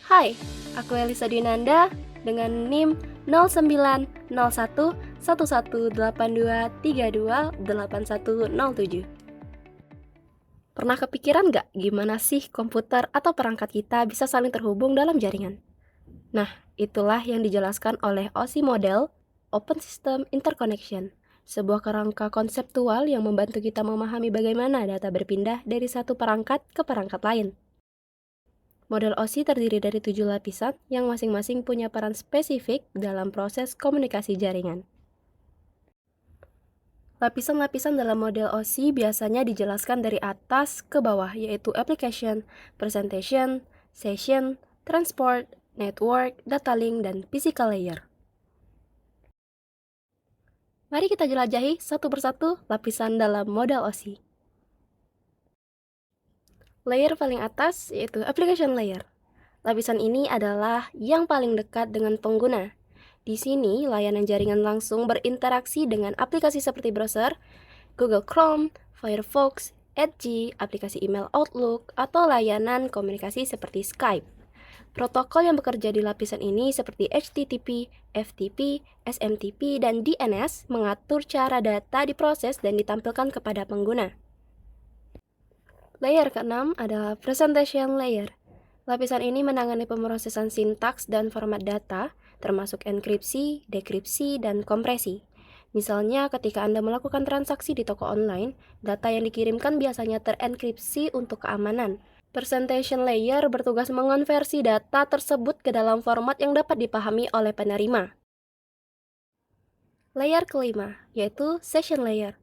Hai, aku Elisa Dinanda dengan NIM 09011182328107. Pernah kepikiran nggak gimana sih komputer atau perangkat kita bisa saling terhubung dalam jaringan? Nah, itulah yang dijelaskan oleh OSI model, Open System Interconnection, sebuah kerangka konseptual yang membantu kita memahami bagaimana data berpindah dari satu perangkat ke perangkat lain. Model OSI terdiri dari 7 lapisan yang masing-masing punya peran spesifik dalam proses komunikasi jaringan. Lapisan-lapisan dalam model OSI biasanya dijelaskan dari atas ke bawah, yaitu application, presentation, session, transport, network, data link, dan physical layer. Mari kita jelajahi satu persatu lapisan dalam model OSI. Layer paling atas yaitu application layer. Lapisan ini adalah yang paling dekat dengan pengguna. Di sini, layanan jaringan langsung berinteraksi dengan aplikasi seperti browser, Google Chrome, Firefox, Edge, aplikasi email Outlook, atau layanan komunikasi seperti Skype. Protokol yang bekerja di lapisan ini seperti HTTP, FTP, SMTP, dan DNS mengatur cara data diproses dan ditampilkan kepada pengguna. Layer keenam adalah presentation layer. Lapisan ini menangani pemrosesan sintaks dan format data, termasuk enkripsi, dekripsi, dan kompresi. Misalnya, ketika Anda melakukan transaksi di toko online, data yang dikirimkan biasanya terenkripsi untuk keamanan. Presentation layer bertugas mengonversi data tersebut ke dalam format yang dapat dipahami oleh penerima. Layer kelima, yaitu session layer.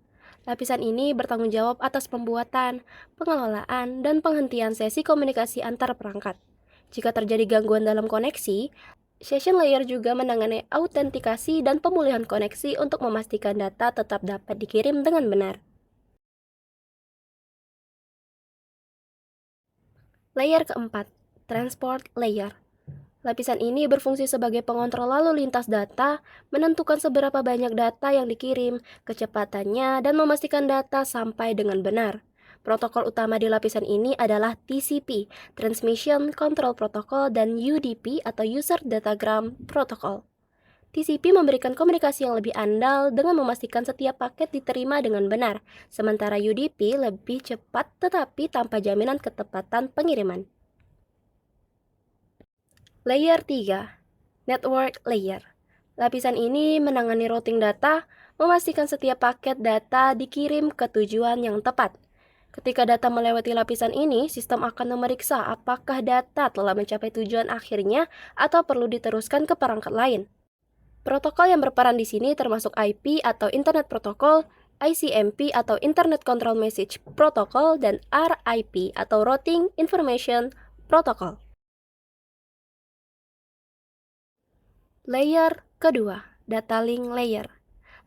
Lapisan ini bertanggung jawab atas pembuatan, pengelolaan, dan penghentian sesi komunikasi antar perangkat. Jika terjadi gangguan dalam koneksi, session layer juga menangani autentikasi dan pemulihan koneksi untuk memastikan data tetap dapat dikirim dengan benar. Layer keempat, transport layer. Lapisan ini berfungsi sebagai pengontrol lalu lintas data, menentukan seberapa banyak data yang dikirim, kecepatannya, dan memastikan data sampai dengan benar. Protokol utama di lapisan ini adalah TCP, Transmission Control Protocol, dan UDP atau User Datagram Protocol. TCP memberikan komunikasi yang lebih andal dengan memastikan setiap paket diterima dengan benar, sementara UDP lebih cepat tetapi tanpa jaminan ketepatan pengiriman. Layer 3, Network Layer. Lapisan ini menangani routing data, memastikan setiap paket data dikirim ke tujuan yang tepat. Ketika data melewati lapisan ini, sistem akan memeriksa apakah data telah mencapai tujuan akhirnya atau perlu diteruskan ke perangkat lain. Protokol yang berperan di sini termasuk IP atau Internet Protocol, ICMP atau Internet Control Message Protocol, dan RIP atau Routing Information Protocol. Layer kedua, data link layer.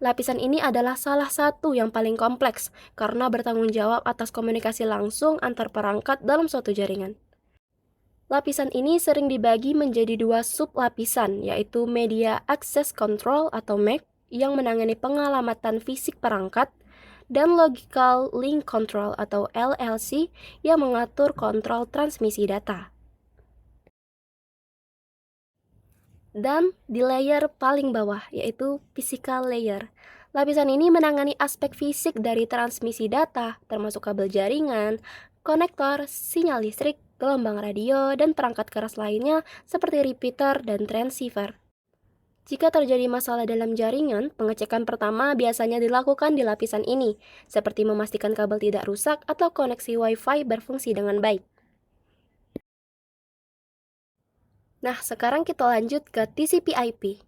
Lapisan ini adalah salah satu yang paling kompleks karena bertanggung jawab atas komunikasi langsung antar perangkat dalam suatu jaringan. Lapisan ini sering dibagi menjadi dua sub-lapisan, yaitu Media Access Control atau MAC yang menangani pengalamatan fisik perangkat, dan Logical Link Control atau LLC yang mengatur kontrol transmisi data. Dan di layer paling bawah, yaitu physical layer. Lapisan ini menangani aspek fisik dari transmisi data, termasuk kabel jaringan, konektor, sinyal listrik, gelombang radio, dan perangkat keras lainnya seperti repeater dan transceiver. Jika terjadi masalah dalam jaringan, pengecekan pertama biasanya dilakukan di lapisan ini, seperti memastikan kabel tidak rusak atau koneksi Wi-Fi berfungsi dengan baik. Nah, sekarang kita lanjut ke TCP/IP.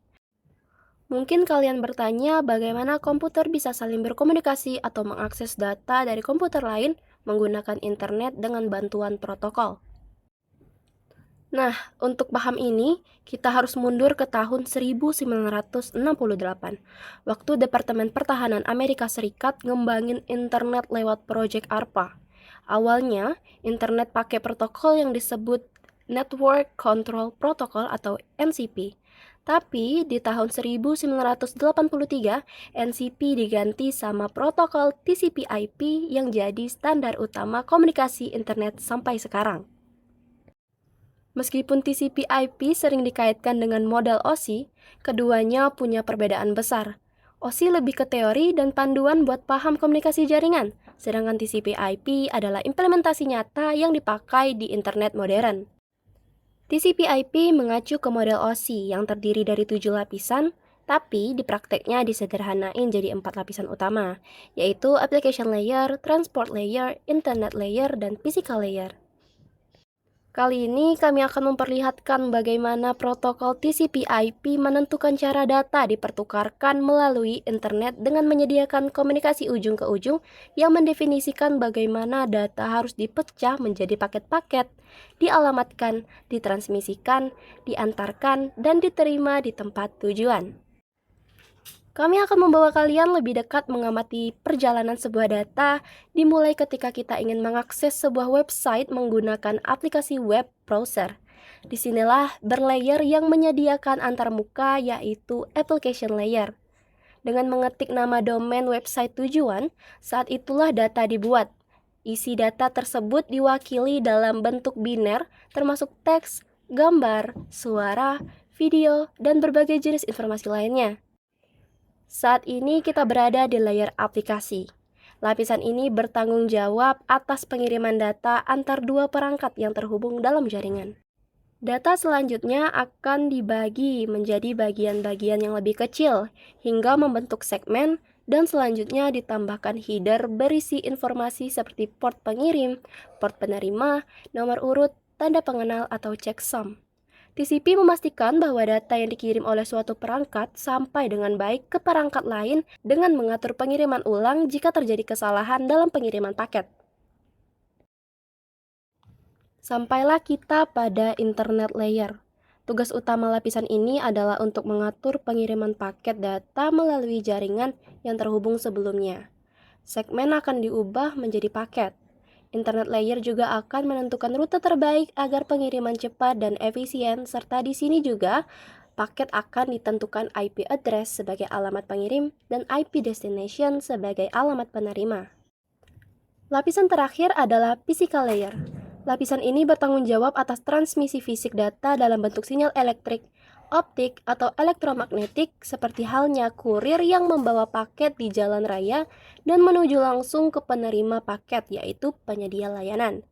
Mungkin kalian bertanya bagaimana komputer bisa saling berkomunikasi atau mengakses data dari komputer lain menggunakan internet dengan bantuan protokol. Nah, untuk paham ini, kita harus mundur ke tahun 1968, waktu Departemen Pertahanan Amerika Serikat ngembangin internet lewat Project ARPA. Awalnya, internet pakai protokol yang disebut Network Control Protocol atau NCP. Tapi di tahun 1983, NCP diganti sama protokol TCP/IP yang jadi standar utama komunikasi internet sampai sekarang. Meskipun TCP/IP sering dikaitkan dengan model OSI, keduanya punya perbedaan besar. OSI lebih ke teori dan panduan buat paham komunikasi jaringan, sedangkan TCP/IP adalah implementasi nyata yang dipakai di internet modern. TCP/IP mengacu ke model OSI yang terdiri dari 7 lapisan, tapi di prakteknya disederhanain jadi 4 lapisan utama, yaitu application layer, transport layer, internet layer, dan physical layer. Kali ini kami akan memperlihatkan bagaimana protokol TCP/IP menentukan cara data dipertukarkan melalui internet dengan menyediakan komunikasi ujung ke ujung yang mendefinisikan bagaimana data harus dipecah menjadi paket-paket, dialamatkan, ditransmisikan, diantarkan, dan diterima di tempat tujuan. Kami akan membawa kalian lebih dekat mengamati perjalanan sebuah data, dimulai ketika kita ingin mengakses sebuah website menggunakan aplikasi web browser. Disinilah berlayer yang menyediakan antarmuka, yaitu application layer. Dengan mengetik nama domain website tujuan, saat itulah data dibuat. Isi data tersebut diwakili dalam bentuk biner, termasuk teks, gambar, suara, video, dan berbagai jenis informasi lainnya. Saat ini kita berada di layer aplikasi. Lapisan ini bertanggung jawab atas pengiriman data antar dua perangkat yang terhubung dalam jaringan. Data selanjutnya akan dibagi menjadi bagian-bagian yang lebih kecil hingga membentuk segmen, dan selanjutnya ditambahkan header berisi informasi seperti port pengirim, port penerima, nomor urut, tanda pengenal atau checksum. TCP memastikan bahwa data yang dikirim oleh suatu perangkat sampai dengan baik ke perangkat lain dengan mengatur pengiriman ulang jika terjadi kesalahan dalam pengiriman paket. Sampailah kita pada internet layer. Tugas utama lapisan ini adalah untuk mengatur pengiriman paket data melalui jaringan yang terhubung sebelumnya. Segmen akan diubah menjadi paket. Internet layer juga akan menentukan rute terbaik agar pengiriman cepat dan efisien, serta di sini juga paket akan ditentukan IP address sebagai alamat pengirim dan IP destination sebagai alamat penerima. Lapisan terakhir adalah physical layer. Lapisan ini bertanggung jawab atas transmisi fisik data dalam bentuk sinyal elektrik, optik, atau elektromagnetik seperti halnya kurir yang membawa paket di jalan raya dan menuju langsung ke penerima paket, yaitu penyedia layanan.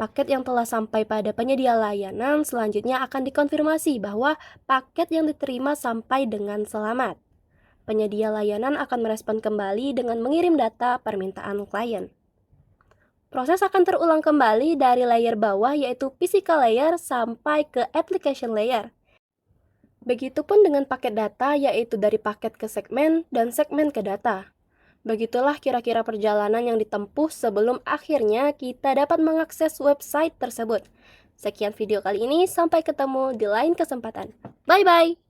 Paket yang telah sampai pada penyedia layanan selanjutnya akan dikonfirmasi bahwa paket yang diterima sampai dengan selamat. Penyedia layanan akan merespon kembali dengan mengirim data permintaan klien. Proses akan terulang kembali dari layer bawah, yaitu physical layer, sampai ke application layer. Begitupun dengan paket data, yaitu dari paket ke segmen dan segmen ke data. Begitulah kira-kira perjalanan yang ditempuh sebelum akhirnya kita dapat mengakses website tersebut. Sekian video kali ini, sampai ketemu di lain kesempatan. Bye-bye!